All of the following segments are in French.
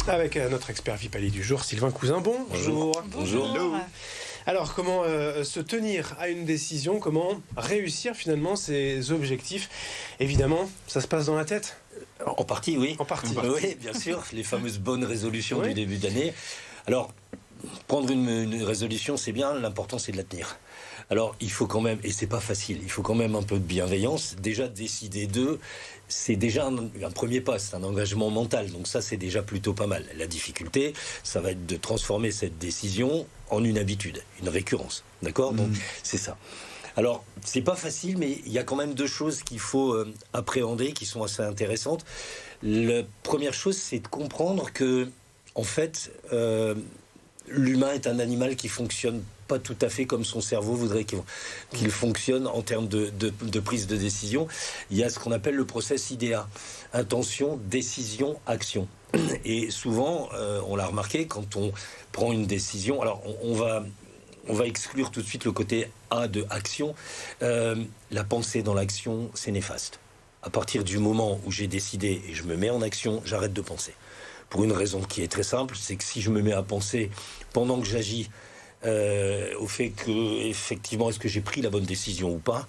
Avec notre expert Vipali du jour, Sylvain Cousin. Bonjour. Bonjour. Alors, comment se tenir à une décision? Comment réussir finalement ses objectifs? Évidemment, ça se passe dans la tête. En partie, oui. En partie. Oui, bien sûr. Les fameuses bonnes résolutions du début d'année. Alors, prendre une résolution, c'est bien. L'important, c'est de la tenir. Alors, il faut quand même, et c'est pas facile, il faut quand même un peu de bienveillance. Déjà, décider d'eux, c'est déjà un premier pas, c'est un engagement mental. Donc ça, c'est déjà plutôt pas mal. La difficulté, ça va être de transformer cette décision en une habitude, une récurrence. D'accord ? Donc, c'est ça. Alors, c'est pas facile, mais il y a quand même deux choses qu'il faut appréhender, qui sont assez intéressantes. La première chose, c'est de comprendre que, en fait, l'humain est un animal qui fonctionne pas tout à fait comme son cerveau voudrait qu'il fonctionne en termes de prise de décision. Il y a ce qu'on appelle le process IDEA, intention, décision, action. Et souvent, on l'a remarqué, quand on prend une décision, alors on va exclure tout de suite le côté A de action. La pensée dans l'action, c'est néfaste. À partir du moment où j'ai décidé et je me mets en action, j'arrête de penser. Pour une raison qui est très simple, c'est que si je me mets à penser pendant que j'agis au fait que, effectivement, est-ce que j'ai pris la bonne décision ou pas,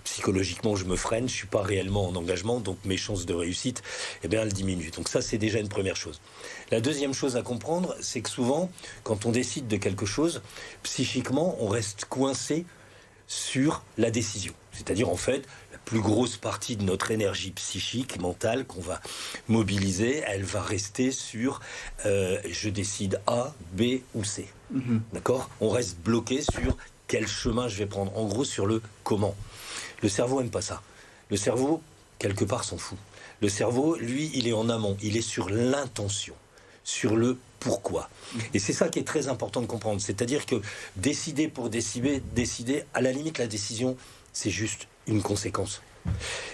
psychologiquement, je me freine, je ne suis pas réellement en engagement, donc mes chances de réussite, elles diminuent. Donc ça, c'est déjà une première chose. La deuxième chose à comprendre, c'est que souvent, quand on décide de quelque chose, psychiquement, on reste coincé sur la décision. C'est-à-dire, en fait, la plus grosse partie de notre énergie psychique, mentale, qu'on va mobiliser, elle va rester sur je décide A, B ou C. D'accord ? On reste bloqué sur quel chemin je vais prendre. En gros, sur le comment. Le cerveau n'aime pas ça. Le cerveau, quelque part, s'en fout. Le cerveau, lui, il est en amont. Il est sur l'intention, sur le pourquoi. Et c'est ça qui est très important de comprendre. C'est-à-dire que décider pour décider, à la limite, la décision, c'est juste une conséquence.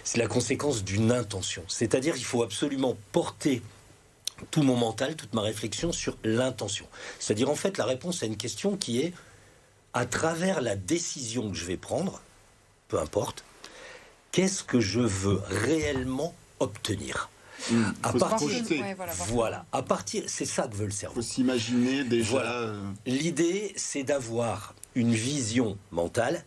C'est la conséquence d'une intention. C'est-à-dire qu'il faut absolument porter tout mon mental, toute ma réflexion sur l'intention. C'est-à-dire, en fait, la réponse à une question qui est, à travers la décision que je vais prendre, peu importe, qu'est-ce que je veux réellement obtenir ? À partir, c'est ça que veut le cerveau. Il faut s'imaginer déjà. Voilà. L'idée, c'est d'avoir une vision mentale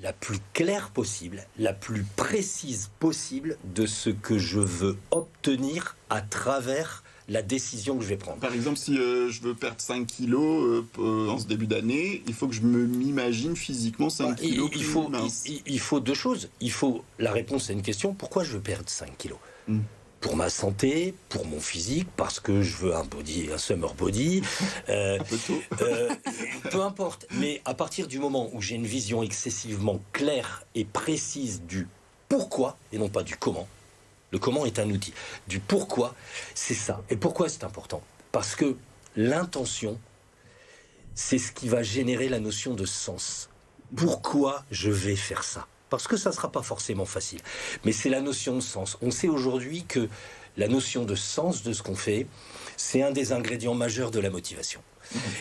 la plus claire possible, la plus précise possible de ce que je veux obtenir à travers la décision que je vais prendre. Par exemple, si je veux perdre 5 kilos en ce début d'année, il faut que je m'imagine physiquement 5 kilos plus mince. Il faut deux choses. Il faut la réponse à une question, pourquoi je veux perdre 5 kilos Pour ma santé, pour mon physique, parce que je veux un summer body, peu importe. Mais à partir du moment où j'ai une vision excessivement claire et précise du pourquoi, et non pas du comment, le comment est un outil, du pourquoi, c'est ça. Et pourquoi c'est important ? Parce que l'intention, c'est ce qui va générer la notion de sens. Pourquoi je vais faire ça ? Parce que ça ne sera pas forcément facile. Mais c'est la notion de sens. On sait aujourd'hui que la notion de sens de ce qu'on fait, c'est un des ingrédients majeurs de la motivation.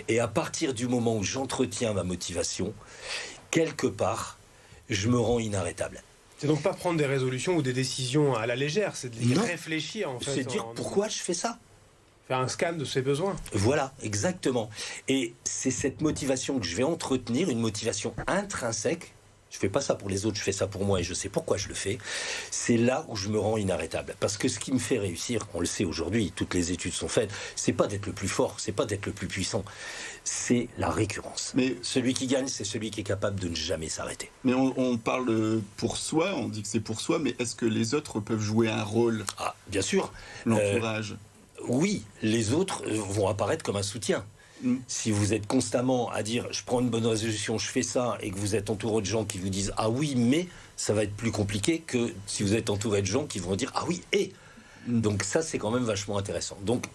Et à partir du moment où j'entretiens ma motivation, quelque part, je me rends inarrêtable. C'est donc pas prendre des résolutions ou des décisions à la légère, c'est de réfléchir en fait. C'est dire pourquoi je fais ça. Faire un scan de ses besoins. Voilà, exactement. Et c'est cette motivation que je vais entretenir, une motivation intrinsèque. Je fais pas ça pour les autres, je fais ça pour moi et je sais pourquoi je le fais. C'est là où je me rends inarrêtable. Parce que ce qui me fait réussir, on le sait aujourd'hui, toutes les études sont faites, c'est pas d'être le plus fort, c'est pas d'être le plus puissant, c'est la récurrence. Mais celui qui gagne, c'est celui qui est capable de ne jamais s'arrêter. Mais on parle pour soi, on dit que c'est pour soi, mais est-ce que les autres peuvent jouer un rôle ? Ah, bien sûr. L'entourage. Oui, les autres vont apparaître comme un soutien. Si vous êtes constamment à dire je prends une bonne résolution, je fais ça, et que vous êtes entouré de gens qui vous disent ah oui mais, ça va être plus compliqué que si vous êtes entouré de gens qui vont dire ah oui et. Donc ça c'est quand même vachement intéressant. Donc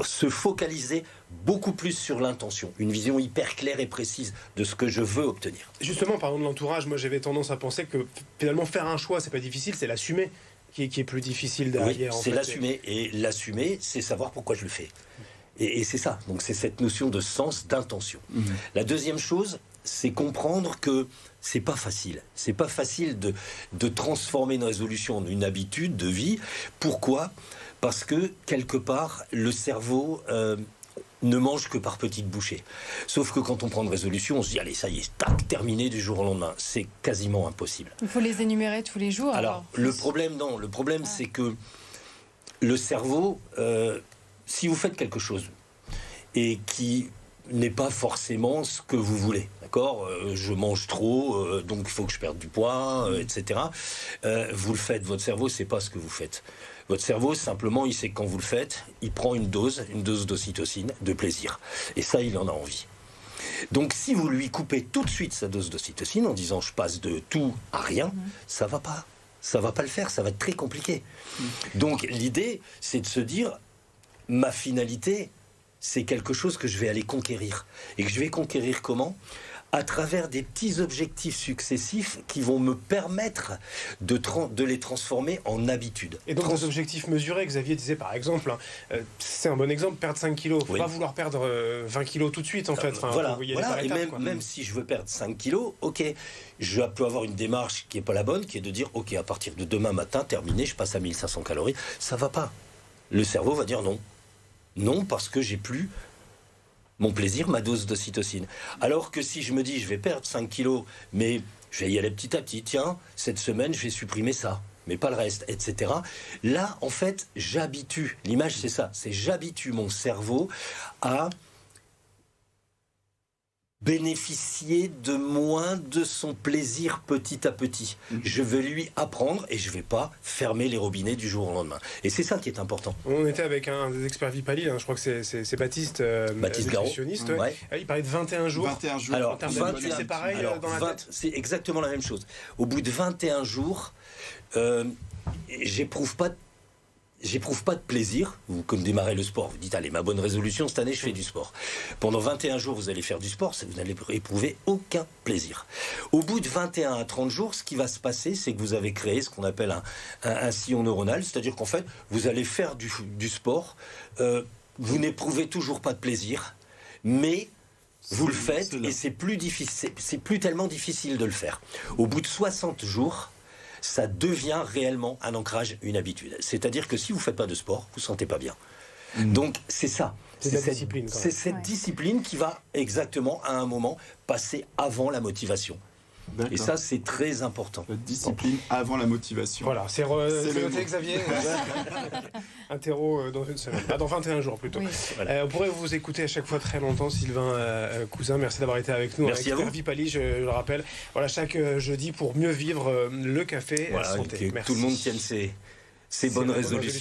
se focaliser beaucoup plus sur l'intention, une vision hyper claire et précise de ce que je veux obtenir. Justement, parlant de l'entourage, moi j'avais tendance à penser que finalement faire un choix c'est pas difficile, c'est l'assumer qui est plus difficile derrière. Oui, c'est l'assumer, et l'assumer c'est savoir pourquoi je le fais. Et c'est ça, donc c'est cette notion de sens, d'intention. La deuxième chose, c'est comprendre que c'est pas facile. C'est pas facile de transformer une résolution en une habitude de vie. Pourquoi ? Parce que, quelque part, le cerveau ne mange que par petites bouchées. Sauf que quand on prend une résolution, on se dit, allez, ça y est, tac, terminé du jour au lendemain. C'est quasiment impossible. Il faut les énumérer tous les jours. Alors, le problème, c'est que le cerveau, si vous faites quelque chose et qui n'est pas forcément ce que vous voulez, d'accord ? Je mange trop, donc il faut que je perde du poids, etc. Vous le faites, votre cerveau, c'est pas ce que vous faites. Votre cerveau, simplement, il sait que quand vous le faites, il prend une dose d'ocytocine, de plaisir. Et ça, il en a envie. Donc, si vous lui coupez tout de suite sa dose d'ocytocine en disant « je passe de tout à rien », ça va pas. Ça va pas le faire, ça va être très compliqué. Donc, l'idée, c'est de se dire « ma finalité, c'est quelque chose que je vais aller conquérir. » Et que je vais conquérir comment ? À travers des petits objectifs successifs qui vont me permettre de les transformer en habitude. Et donc des objectifs mesurés, Xavier disait par exemple, c'est un bon exemple, perdre 5 kilos. Il ne faut pas vouloir perdre 20 kilos tout de suite en fait. Enfin, voilà. Par étapes, et même si je veux perdre 5 kilos, ok, je peux avoir une démarche qui n'est pas la bonne, qui est de dire, ok, à partir de demain matin, terminé, je passe à 1500 calories. Ça ne va pas. Le cerveau va dire non. Non, parce que j'ai plus mon plaisir, ma dose d'ocytocine. Alors que si je me dis, je vais perdre 5 kilos, mais je vais y aller petit à petit, tiens, cette semaine, je vais supprimer ça, mais pas le reste, etc. Là, en fait, j'habitue, l'image c'est ça, c'est j'habitue mon cerveau à bénéficier de moins de son plaisir petit à petit. Je vais lui apprendre et je ne vais pas fermer les robinets du jour au lendemain. Et c'est ça qui est important. On était avec un des experts Vipali, je crois que c'est Baptiste nutritionniste. Ouais. Il parlait de 21 jours. 21 jours. Alors, c'est pareil dans la tête. C'est exactement la même chose. Au bout de 21 jours, j'éprouve pas de plaisir. Vous, comme démarrez le sport, vous dites, allez, ma bonne résolution, cette année, je fais du sport. Pendant 21 jours, vous allez faire du sport, vous n'allez éprouver aucun plaisir. Au bout de 21 à 30 jours, ce qui va se passer, c'est que vous avez créé ce qu'on appelle un sillon neuronal, c'est-à-dire qu'en fait, vous allez faire du sport, vous n'éprouvez toujours pas de plaisir, mais vous le faites et c'est plus tellement difficile de le faire. Au bout de 60 jours, ça devient réellement un ancrage, une habitude. C'est-à-dire que si vous ne faites pas de sport, vous ne vous sentez pas bien. Donc, c'est ça. C'est la discipline. C'est cette discipline qui va exactement, à un moment, passer avant la motivation. Et ça, c'est très important. La discipline avant la motivation. Voilà, c'est noté, Xavier. Interro dans une semaine. Dans 21 jours plutôt. Oui. Voilà. On pourrait vous écouter à chaque fois très longtemps, Sylvain Cousin. Merci d'avoir été avec nous. Merci à vous. Vipali, je le rappelle. Voilà, chaque jeudi pour mieux vivre le café santé. Que tout le monde tienne ses bonnes résolutions.